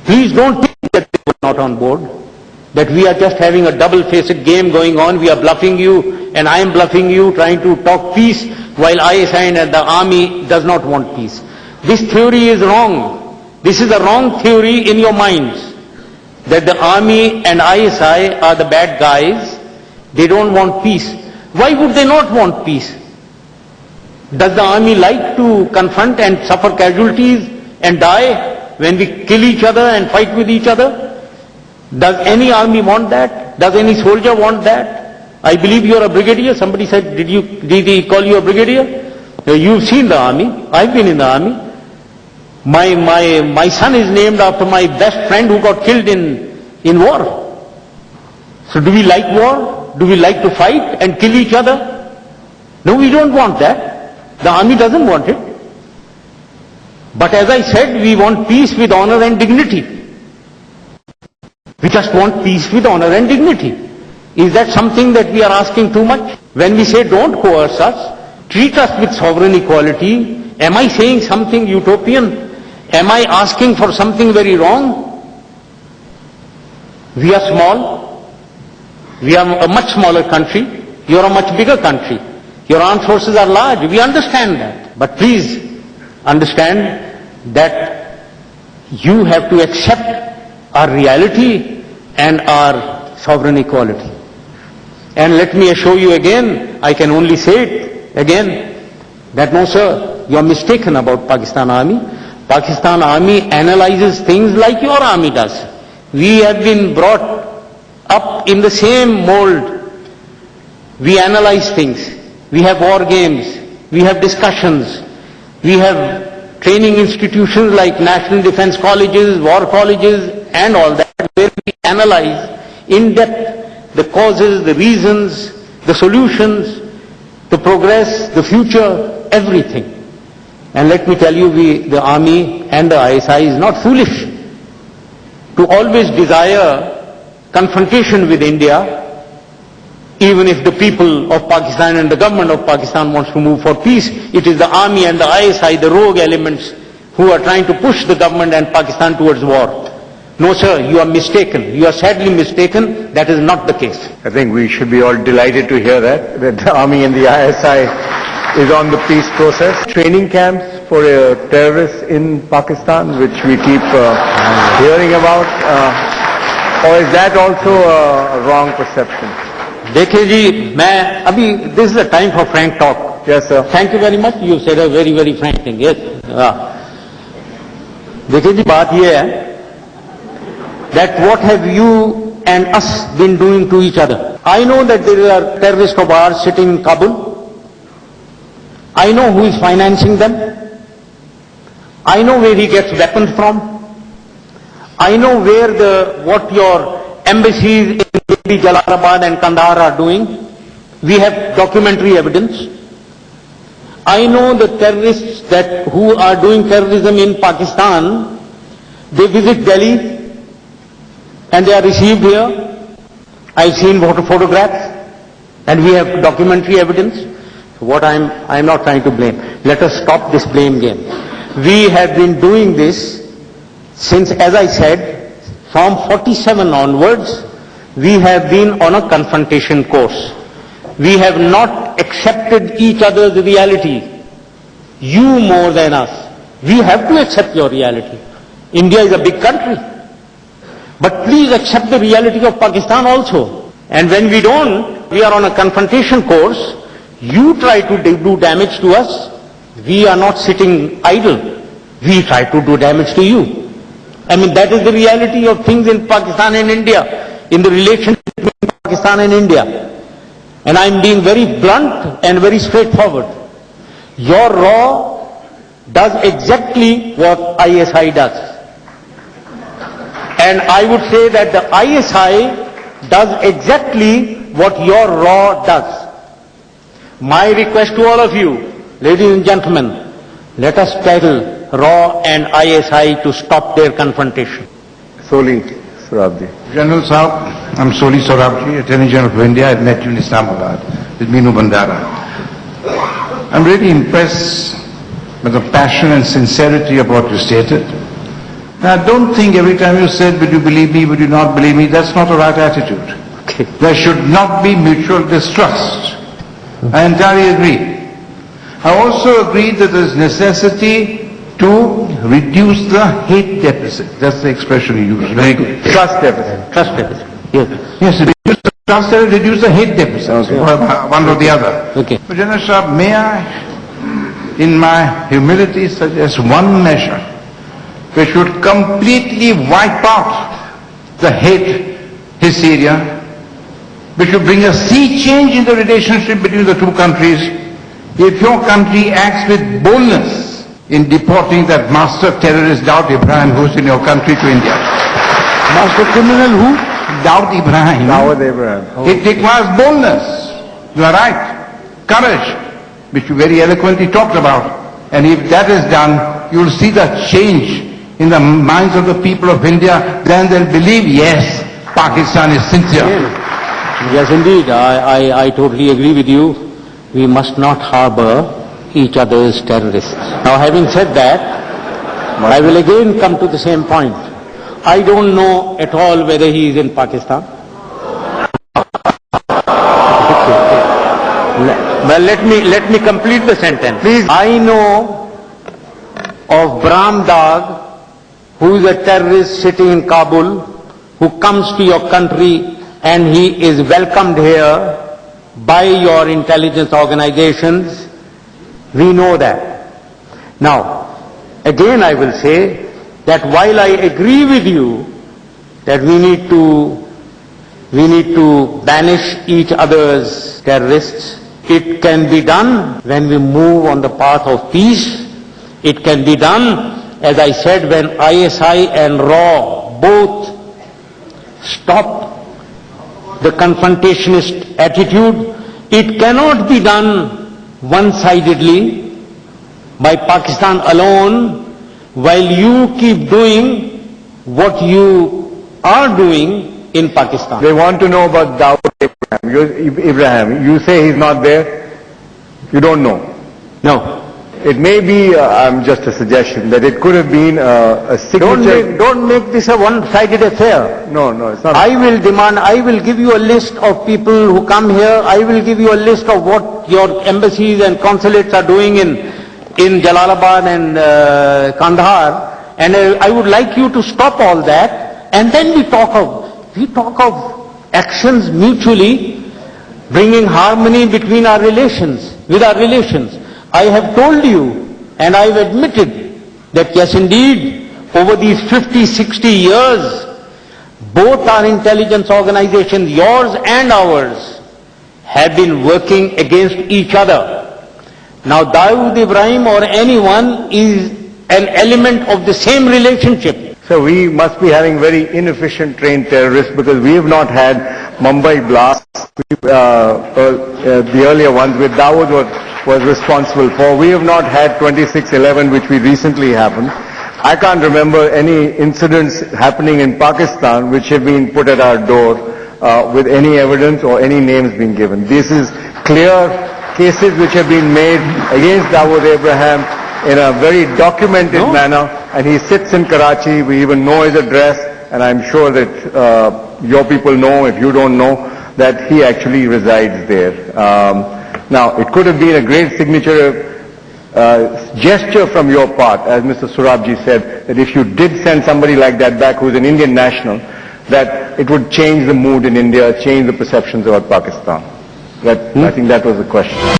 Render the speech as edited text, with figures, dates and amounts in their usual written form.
Please don't think that they were not on board, that we are just having a double-faced game going on. We are bluffing you and I am bluffing you, trying to talk peace while ISI and the army does not want peace. This theory is wrong. This is a wrong theory in your minds, that the army and ISI are the bad guys. They don't want peace. Why would they not want peace? Does the army like to confront and suffer casualties and die when we kill each other and fight with each other? Does any army want that? Does any soldier want that? I believe you are a brigadier. Somebody said, did he call you a brigadier? You've seen the army. I've been in the army. My son is named after my best friend who got killed in war. So do we like war? Do we like to fight and kill each other? No, we don't want that. The army doesn't want it. But as I said, we want peace with honor and dignity. We just want peace with honor and dignity. Is that something that we are asking too much? When we say don't coerce us, treat us with sovereign equality, am I saying something utopian? Am I asking for something very wrong? We are small. We are a much smaller country. You are a much bigger country. Your armed forces are large. We understand that. But please understand that you have to accept our reality and our sovereign equality. And let me assure you again, I can only say it again, that no sir, you are mistaken about Pakistan Army. Pakistan Army analyzes things like your army does. We have been brought up in the same mold. We analyze things. We have war games. We have discussions. We have training institutions like National Defense Colleges, war colleges, and all that, where we analyze in depth the causes, the reasons, the solutions, the progress, the future, everything. And let me tell you, the army and the ISI is not foolish to always desire confrontation with India, even if the people of Pakistan and the government of Pakistan wants to move for peace. It is the army and the ISI, the rogue elements, who are trying to push the government and Pakistan towards war. No sir, you are mistaken. You are sadly mistaken. That is not the case. I think we should be all delighted to hear that the army and the ISI is on the peace process. Training camps for terrorists in Pakistan, which we keep hearing about, or is that also a wrong perception? देखिए जी, मैं अभी this is a time for frank talk. Yes sir. Thank you very much. You said a very very frank thing. Yes. देखिए जी, बात ये है that what have you and us been doing to each other? I know that there are terrorists of ours sitting in Kabul. I know who is financing them. I know where he gets weapons from. I know what your embassies in Jalalabad and Kandahar are doing. We have documentary evidence. I know the terrorists who are doing terrorism in Pakistan, they visit Delhi and they are received here. I've seen photographs and we have documentary evidence. What I'm not trying to blame. Let us stop this blame game. We have been doing this since, as I said, from 47 onwards, we have been on a confrontation course. We have not accepted each other's reality. You more than us. We have to accept your reality. India is a big country. But please accept the reality of Pakistan also. And when we don't, we are on a confrontation course. You try to do damage to us. We are not sitting idle. We try to do damage to you. I mean, that is the reality of things in Pakistan and India, in the relationship between Pakistan and India. And I'm being very blunt and very straightforward. Your RAW does exactly what ISI does. And I would say that the ISI does exactly what your RAW does. My request to all of you, ladies and gentlemen, let us tell RAW and ISI to stop their confrontation. Soli Sorabji. General Saab, I'm Soli Sorabji, Attorney General of India. I've met you in Islamabad with Meenu Bandara. I'm really impressed by the passion and sincerity of what you stated. Now, don't think every time you said, would you believe me, would you not believe me, that's not the right attitude. Okay. There should not be mutual distrust. I entirely agree. I also agree that there is necessity to reduce the hate deficit. That's the expression you used. Very good. Trust deficit. Trust deficit. Yes. Yes, reduce the trust deficit, reduce the hate deficit. One or the other. Okay. But General Sahab, may I, in my humility, suggest one measure which would completely wipe out the hate hysteria, which would bring a sea change in the relationship between the two countries, if your country acts with boldness in deporting that master terrorist Dawood Ibrahim who's in your country to India. Master criminal who? Dawood Ibrahim. Dawood Abraham. It requires boldness. You are right. Courage, which you very eloquently talked about. And if that is done, you will see the change in the minds of the people of India. Then they'll believe, yes, Pakistan is sincere. Yes, indeed. I totally agree with you. We must not harbor each other's terrorists. Now, having said that, I will again come to the same point. I don't know at all whether he is in Pakistan. Well, let me complete the sentence. Please. I know of Brahm Dag, who is a terrorist sitting in Kabul, who comes to your country and he is welcomed here by your intelligence organizations. We know that. Now, again I will say that while I agree with you that we need to banish each other's terrorists, it can be done when we move on the path of peace. It can be done, as I said, when ISI and RAW both stop the confrontationist attitude. It cannot be done one-sidedly by Pakistan alone while you keep doing what you are doing in Pakistan. They want to know about Dawood Ibrahim. You say he's not there. You don't know. No. It may be, just a suggestion, that it could have been a signature. Don't make this a one-sided affair. No, it's not. I will give you a list of people who come here. I will give you a list of what your embassies and consulates are doing in Jalalabad and Kandahar. And I would like you to stop all that. And then we talk of actions mutually bringing harmony between our relations, with our relations. I have told you, and I have admitted, that yes indeed, over these 50, 60 years, both our intelligence organizations, yours and ours, have been working against each other. Now Dawood Ibrahim or anyone is an element of the same relationship. So we must be having very inefficient trained terrorists because we have not had Mumbai blasts, the earlier ones, which Dawood was responsible for. We have not had 26/11, which we recently happened. I can't remember any incidents happening in Pakistan which have been put at our door with any evidence or any names being given. This is clear cases which have been made against Dawood Abraham in a very documented manner, and he sits in Karachi. We even know his address, and I'm sure that your people know, if you don't know, that he actually resides there. Now, it could have been a great signature gesture from your part, as Mr. Surabji said, that if you did send somebody like that back who's an Indian national, that it would change the mood in India, change the perceptions about Pakistan. I think that was the question.